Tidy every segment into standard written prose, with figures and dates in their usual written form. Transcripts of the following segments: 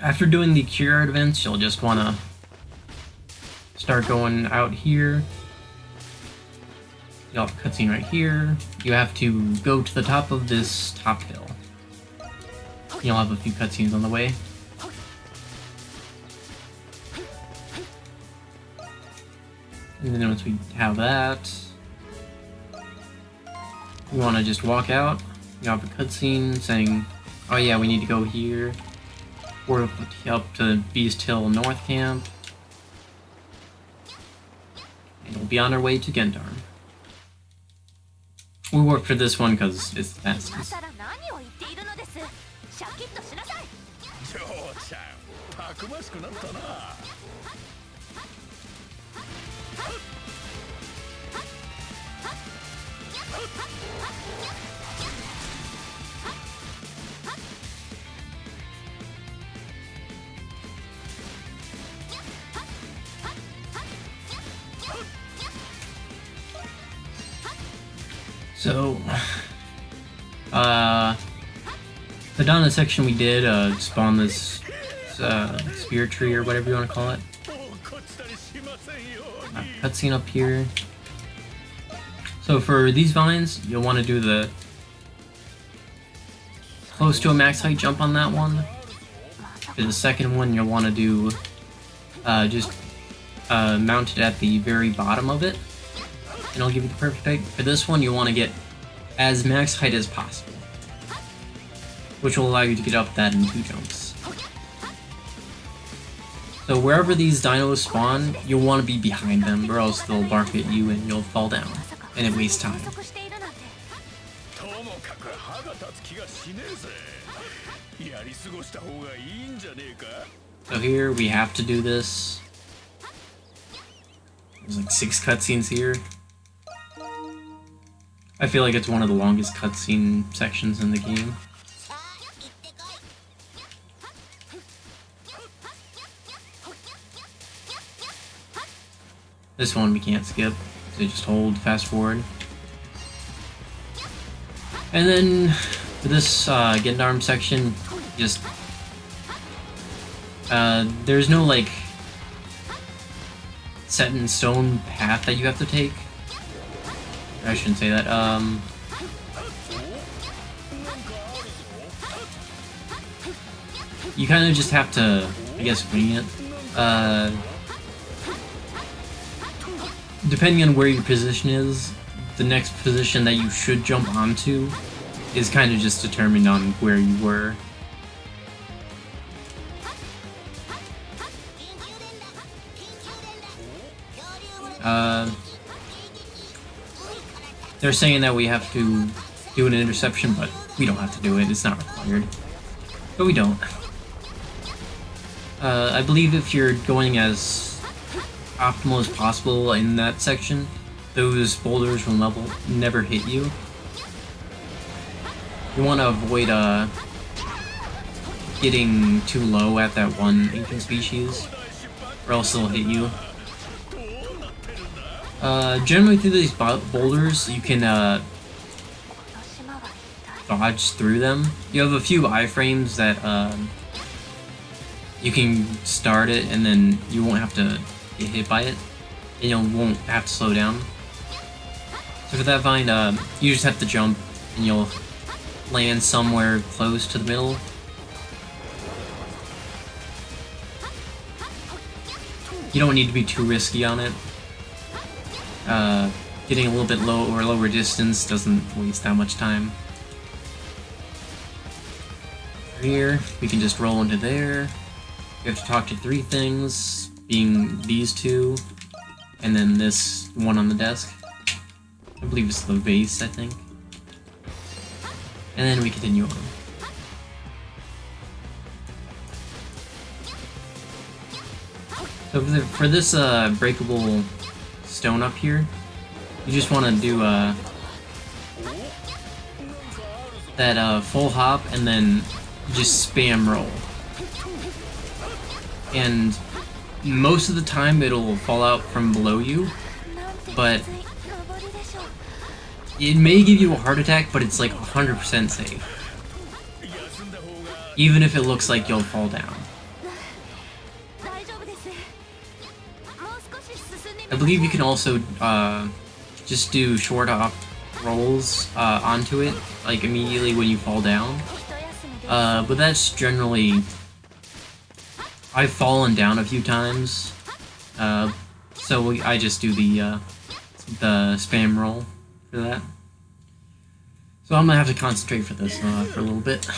After doing the cure events, you'll just want to start going out here. You'll have a cutscene right here. You have to go to the top of this top hill. You'll have a few cutscenes on the way. And then once we have that, we want to just walk out. You have a cutscene saying, oh yeah, we need to go here. Or up to Beast Hill North Camp. And we'll be on our way to Gendarm. We work for this one because it's the fastest. So, the Donna section we did, spawn this spear tree or whatever you want to call it. Cutscene up here. So for these vines, you'll want to do the close to a max height jump on that one. For the second one, you'll want to do just mount it at the very bottom of it. And it'll give you the perfect height. For this one, you want to get as max height as possible, which will allow you to get up that in 2 jumps. So wherever these dinos spawn, you'll want to be behind them, or else they'll bark at you and you'll fall down, and it wastes time. So here, we have to do this. There's like 6 cutscenes here. I feel like it's one of the longest cutscene sections in the game. This one we can't skip, so just hold fast forward. And then for this Gendarm section, just there's no like set in stone path that you have to take. I shouldn't say that. You kind of just have to, I guess, wing it. Depending on where your position is, the next position that you should jump onto is kind of just determined on where you were. They're saying that we have to do an interception, but we don't have to do it. It's not required. But we don't. I believe if you're going as optimal as possible in that section, those boulders will never hit you. You want to avoid getting too low at that one ancient species, or else they'll hit you. Generally through these boulders, you can dodge through them. You have a few iframes that you can start it, and then you won't have to get hit by it, and you won't have to slow down. So for that vine, you just have to jump, and you'll land somewhere close to the middle. You don't need to be too risky on it. Getting a little bit lower distance doesn't waste that much time. Here, we can just roll into there. You have to talk to 3 things, being these 2, and then this one on the desk. I believe it's the vase, I think. And then we continue on. So for this breakable stone up here, you just want to do that full hop and then just spam roll. And most of the time it'll fall out from below you, but it may give you a heart attack, but it's like 100% safe. Even if it looks like you'll fall down. I believe you can also just do short hop rolls onto it, like immediately when you fall down. But that's generally... I've fallen down a few times, so I just do the spam roll for that. So I'm gonna have to concentrate for this for a little bit.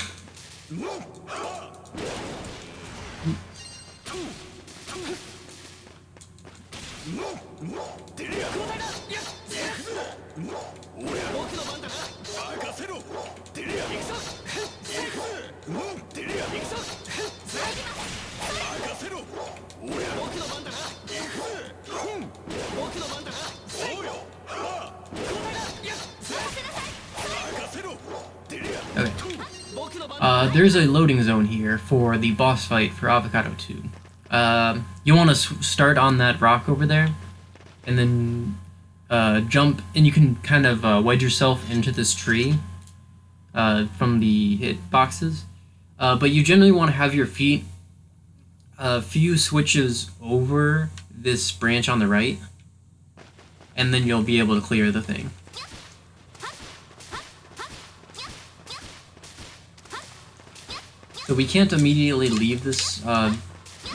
Okay. There's a loading zone here for the boss fight for Avocado 2. You want to start on that rock over there, and then jump, and you can kind of wedge yourself into this tree from the hit boxes. But you generally want to have your feet a few switches over this branch on the right, and then you'll be able to clear the thing. So we can't immediately leave this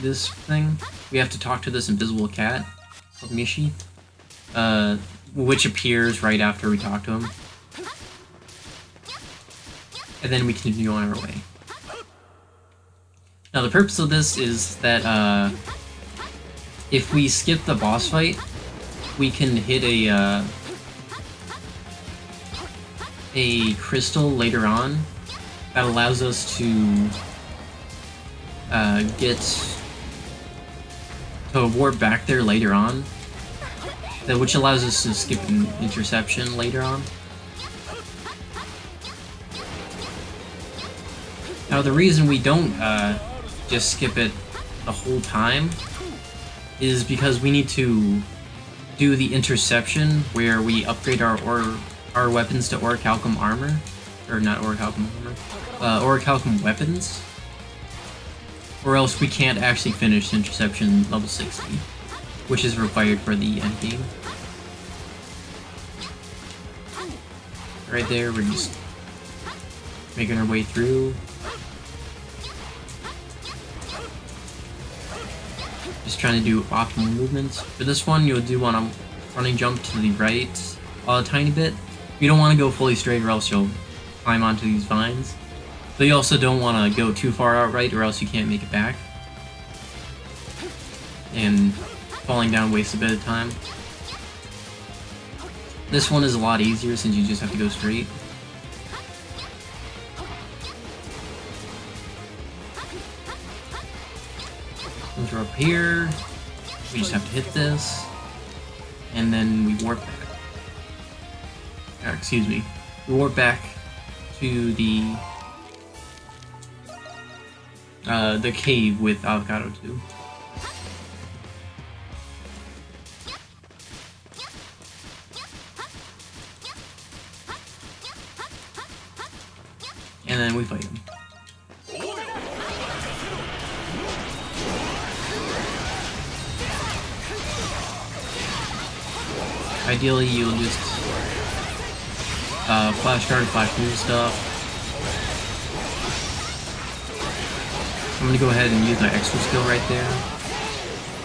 this thing. We have to talk to this invisible cat called Mishi, which appears right after we talk to him. And then we continue on our way. Now the purpose of this is that if we skip the boss fight, we can hit a crystal later on that allows us to warp back there later on, which allows us to skip an interception later on. Now the reason we don't just skip it the whole time is because we need to do the interception where we upgrade our weapons to orichalcum armor, or not orichalcum armor, orichalcum weapons, or else we can't actually finish interception level 60, which is required for the end game. Right there, we're just making our way through. Just trying to do optimal movements. For this one, you'll do want a running jump to the right a tiny bit. You don't want to go fully straight or else you'll climb onto these vines. But you also don't want to go too far out right or else you can't make it back. And falling down wastes a bit of time. This one is a lot easier since you just have to go straight. Once we're up here, we just have to hit this, and then we warp back. Excuse me. We warp back to the cave with Avocado 2. And then we fight him. Ideally, you'll just flash guard, flash move stuff. I'm gonna go ahead and use my extra skill right there.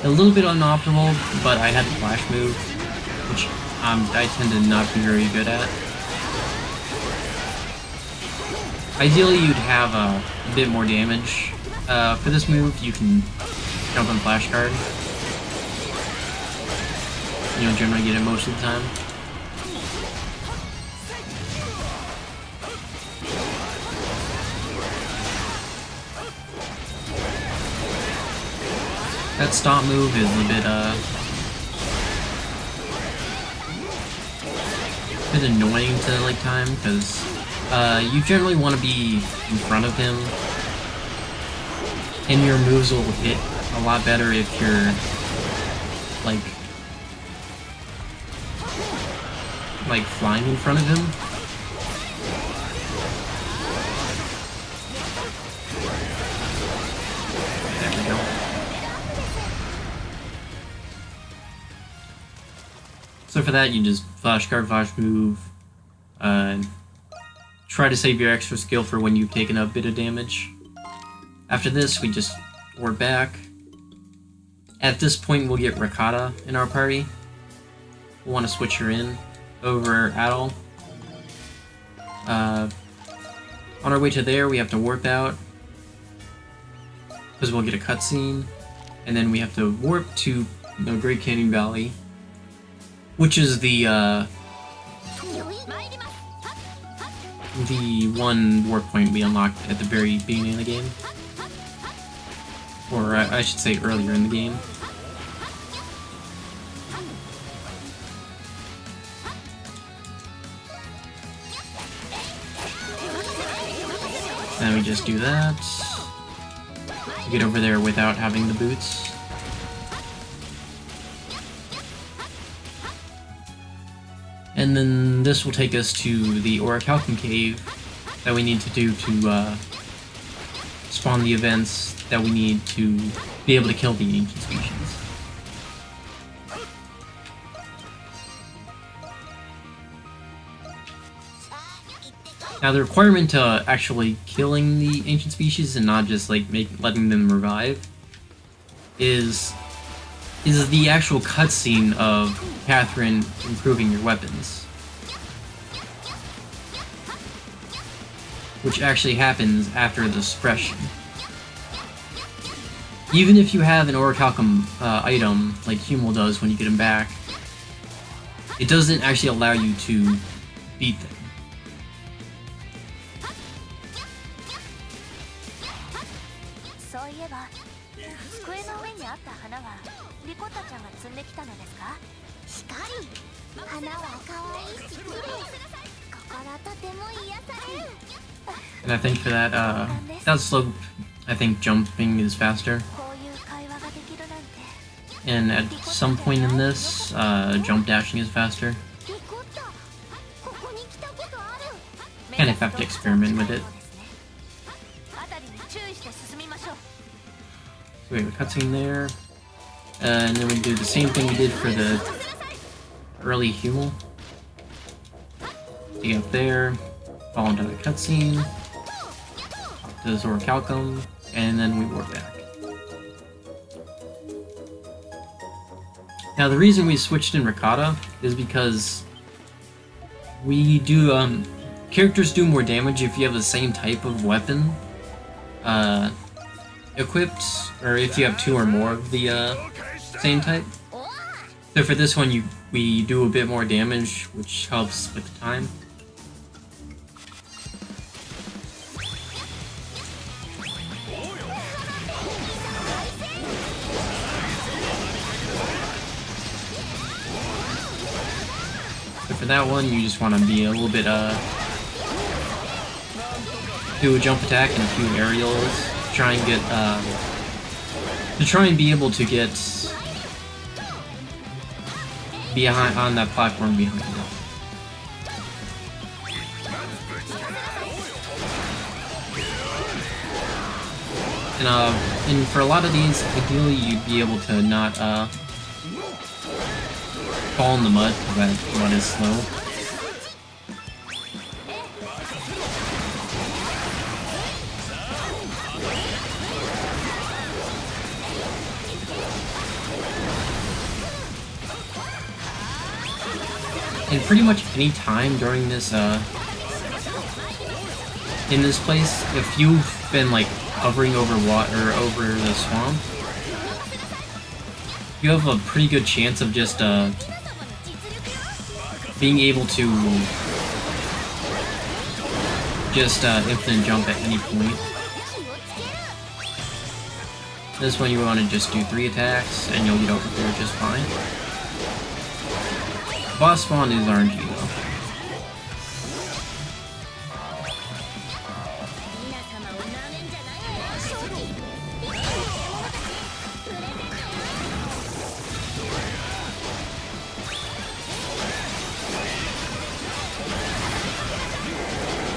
A little bit unoptimal, but I had the flash move, which I tend to not be very good at. Ideally, you'd have a bit more damage. For this move, you can jump on flash guard. You don't generally get it most of the time. That stomp move is a bit annoying to like time because you generally want to be in front of him, and your moves will hit a lot better if you're like flying in front of him. There we go. So for that, you just flash guard, flash move, try to save your extra skill for when you've taken a bit of damage. After this, we just warp back. At this point, we'll get Ricotta in our party. We'll want to switch her in over Adol. On our way to there, we have to warp out, because we'll get a cutscene, and then we have to warp to the Great Canyon Valley, which is the one warp point we unlocked at the very beginning of the game. Or I should say earlier in the game. Then we just do that. Get over there without having the boots. And then this will take us to the Orichalcum Cave that we need to do to spawn the events that we need to be able to kill the ancient species. Now the requirement to actually killing the ancient species and not just like letting them revive is the actual cutscene of Catherine improving your weapons, which actually happens after the suppression. Even if you have an Orichalcum item, like Hummel does when you get him back, it doesn't actually allow you to beat them. And I think for that slope, I think jumping is faster. And at some point in this, jump dashing is faster. Kind of have to experiment with it. So we have a cutscene there. And then we do the same thing we did for the early Hummel. Get up there, fall into the cutscene, talk to the Orichalcum, and then we warp back. Now the reason we switched in Ricotta is because we do, characters do more damage if you have the same type of weapon equipped, or if you have two or more of the same type. So for this one, we do a bit more damage, which helps with the time. So for that one, you just want to be a little bit, do a jump attack and a few aerials, try and get, to try and be able to get behind on that platform behind it. And for a lot of these, ideally you'd be able to not fall in the mud, because that mud is slow. And pretty much any time during this, in this place, if you've been like hovering over water, over the swamp, you have a pretty good chance of just, being able to just, infinite jump at any point. This one you want to just do 3 attacks, and you'll get over there just fine. Boss spawn is RNG though.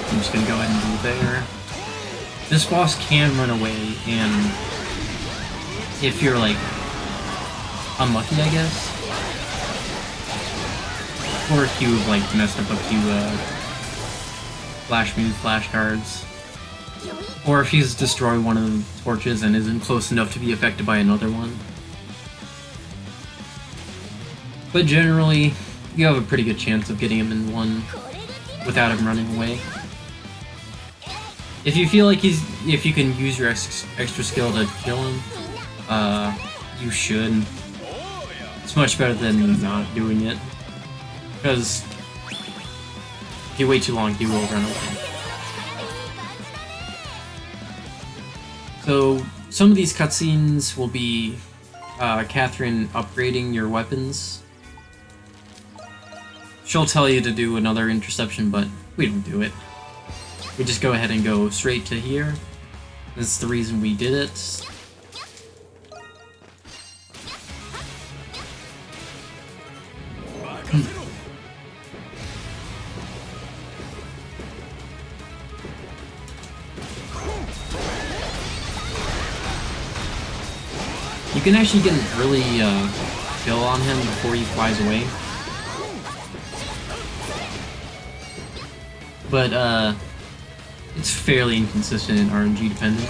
I'm just gonna go ahead and do there. This boss can run away, and if you're like unlucky, I guess, Or if you've like messed up a few flash move flashcards. Or if he's destroyed one of the torches and isn't close enough to be affected by another one. But generally, you have a pretty good chance of getting him in one without him running away. If you feel like if you can use your extra skill to kill him, you should. It's much better than not doing it, because if you wait too long, he will run away. So some of these cutscenes will be Catherine upgrading your weapons. She'll tell you to do another interception, but we don't do it. We just go ahead and go straight to here. This is the reason we did it. You can actually get an early kill on him before he flies away. But it's fairly inconsistent and RNG dependent.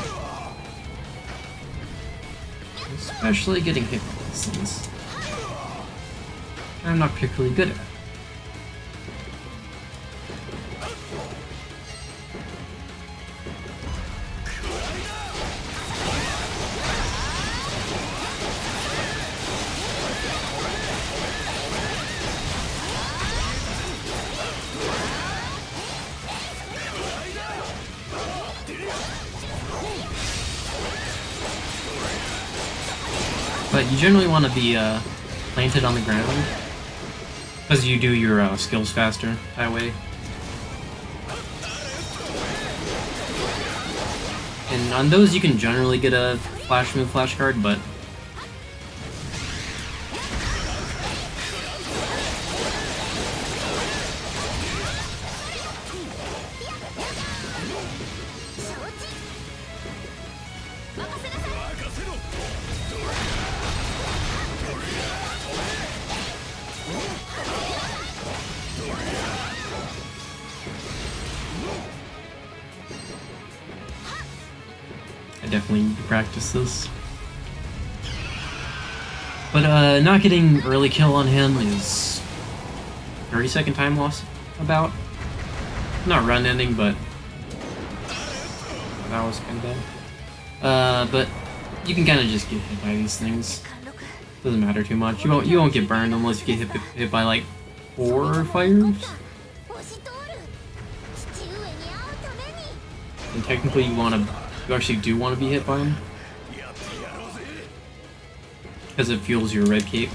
Especially getting hit by these things. I'm not particularly good at it. But you generally want to be planted on the ground, because you do your skills faster that way. And on those you can generally get a flash move flash card, but I definitely need to practice this. But not getting early kill on him is 30-second time loss, about. Not run ending, but that was kind of bad. But you can kind of just get hit by these things. Doesn't matter too much. You won't get burned unless you get hit by like 4 fires. And technically you actually do want to be hit by him, because it fuels your red cape.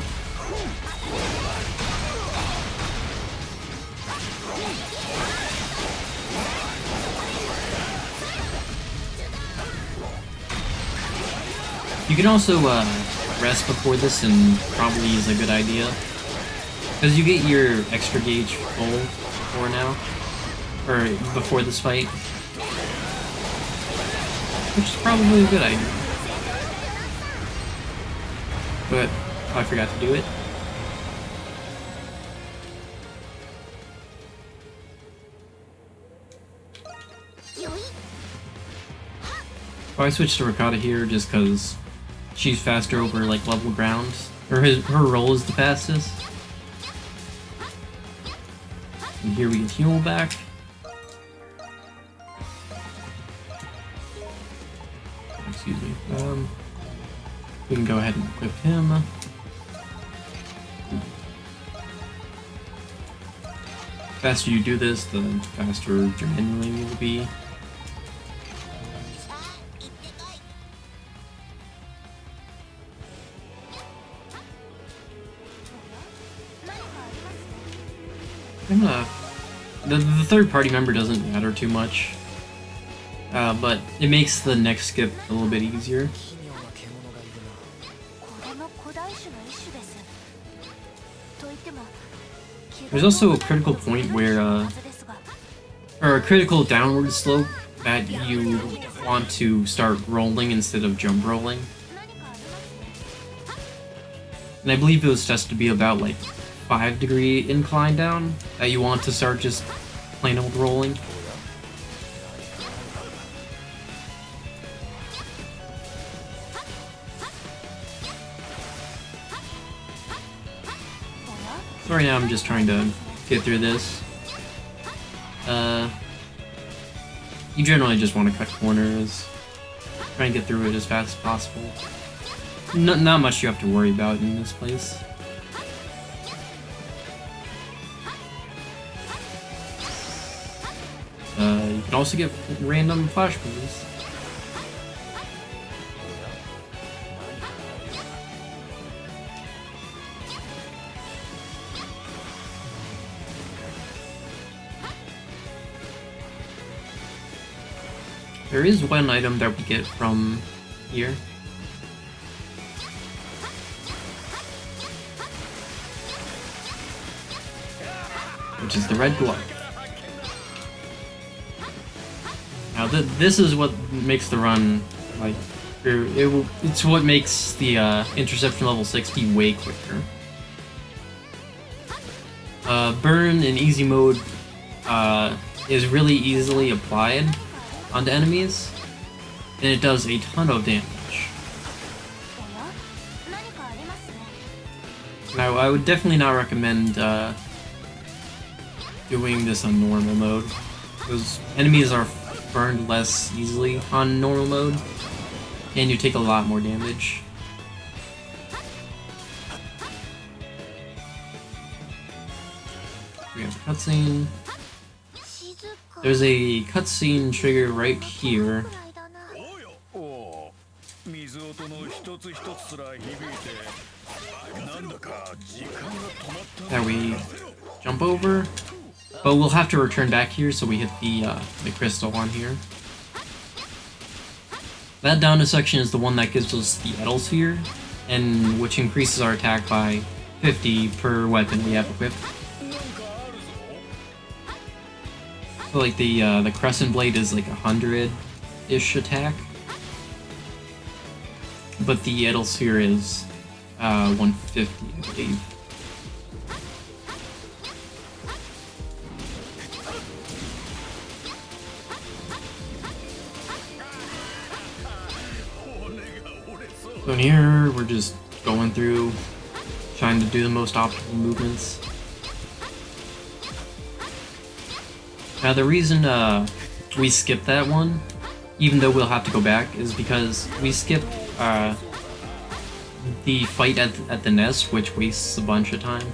You can also rest before this, and probably is a good idea, because you get your extra gauge full for now, or before this fight. Which is probably a good idea. But I forgot to do it. So I switched to Ricotta here just because she's faster over like level ground. Or her roll is the fastest. And here we get heal back. Excuse me. We can go ahead and equip him. The faster you do this, the faster your ending will be. The third party member doesn't matter too much. But it makes the next skip a little bit easier. There's also a critical point where, or a critical downward slope that you want to start rolling instead of jump rolling. And I believe it was tested to be about like 5-degree incline down that you want to start just plain old rolling. So right now I'm just trying to get through this. You generally just want to cut corners, try and get through it as fast as possible. Not much you have to worry about in this place. You can also get random flash moves. There is one item that we get from here. Which is the red glove. Now this is what makes the run, like, it's what makes the interception level 60 way quicker. Burn in easy mode is really easily applied onto enemies, and it does a ton of damage. Now, I would definitely not recommend doing this on normal mode, because enemies are burned less easily on normal mode, and you take a lot more damage. We have a cutscene. There's a cutscene trigger right here that we jump over, but we'll have to return back here, so we hit the crystal on here. That down section is the one that gives us the Edel Sphere, and which increases our attack by 50 per weapon we have equipped. So like the Crescent Blade is like 100-ish attack, but the Edel Sphere is 150, I believe. So in here, we're just going through, trying to do the most optimal movements. Now the reason we skipped that one, even though we'll have to go back, is because we skipped the fight at the nest, which wastes a bunch of time.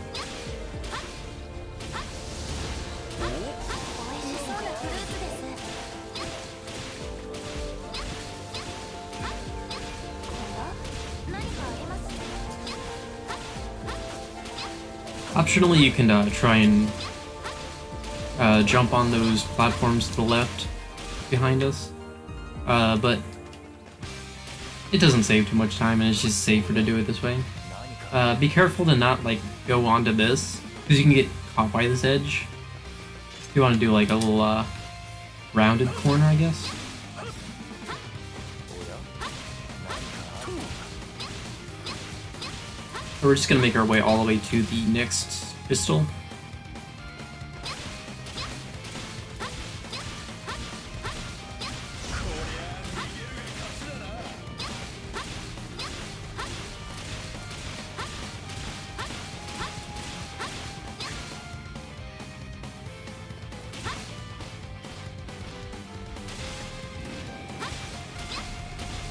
Optionally, you can try and jump on those platforms to the left behind us, but it doesn't save too much time, and it's just safer to do it this way. Be careful to not like go onto this, because you can get caught by this edge. If you want to do like a little rounded corner, I guess. So we're just gonna make our way all the way to the next crystal.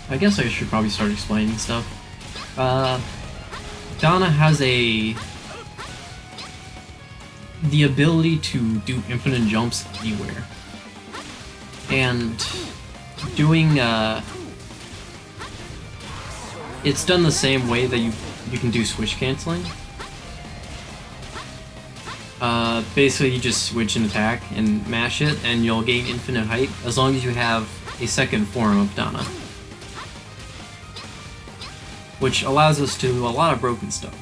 I guess I should probably start explaining stuff. Donna has the ability to do infinite jumps anywhere. And doing, it's done the same way that you can do switch canceling. Basically you just switch an attack and mash it, and you'll gain infinite height as long as you have a second form of Donna, which allows us to do a lot of broken stuff.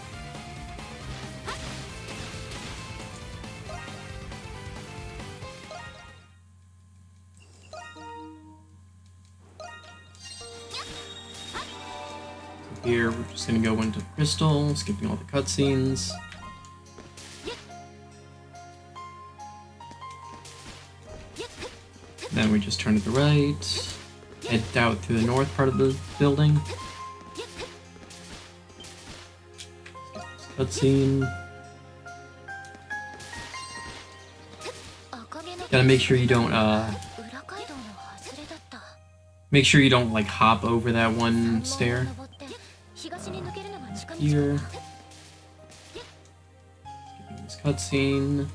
So here we're just going to go into Crystal, skipping all the cutscenes. Then we just turn to the right, head out to the north part of the building. Cutscene. Gotta make sure you don't like hop over that one stair. Here. Skipping this cutscene.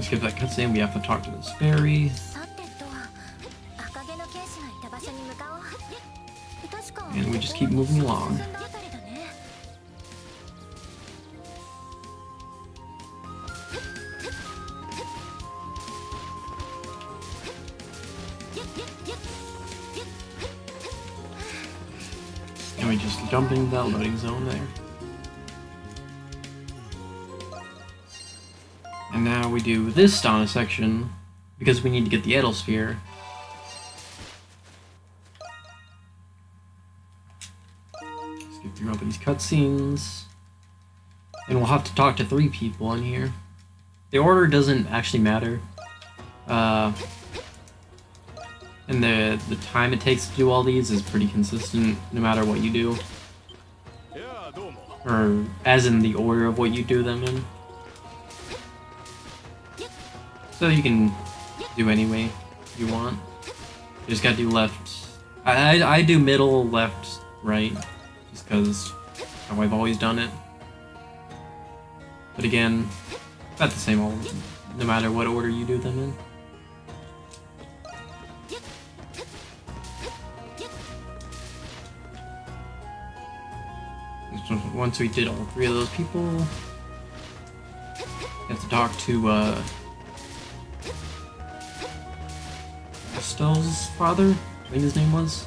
Skip that cutscene, we have to talk to this fairy. And we just keep moving along. And we just jump into that loading zone there. And now we do this Donna section, because we need to get the Edelsphere. Skip through all these cutscenes. And we'll have to talk to 3 people in here. The order doesn't actually matter. And the time it takes to do all these is pretty consistent, no matter what you do. Or as in the order of what you do them in. So you can do any way you want. You just gotta do left. I do middle, left, right, just because how I've always done it. But again, about the same old, no matter what order you do them in. So once we did all 3 of those people, you have to talk to Estelle's father, I think his name was.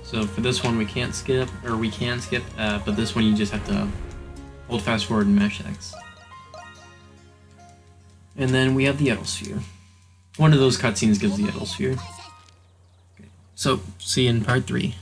So for this one we can't skip, or we can skip, but this one you just have to hold fast forward and mash X. And then we have the Edelsphere. One of those cutscenes gives the Edelsphere. Okay. So, see you in part 3.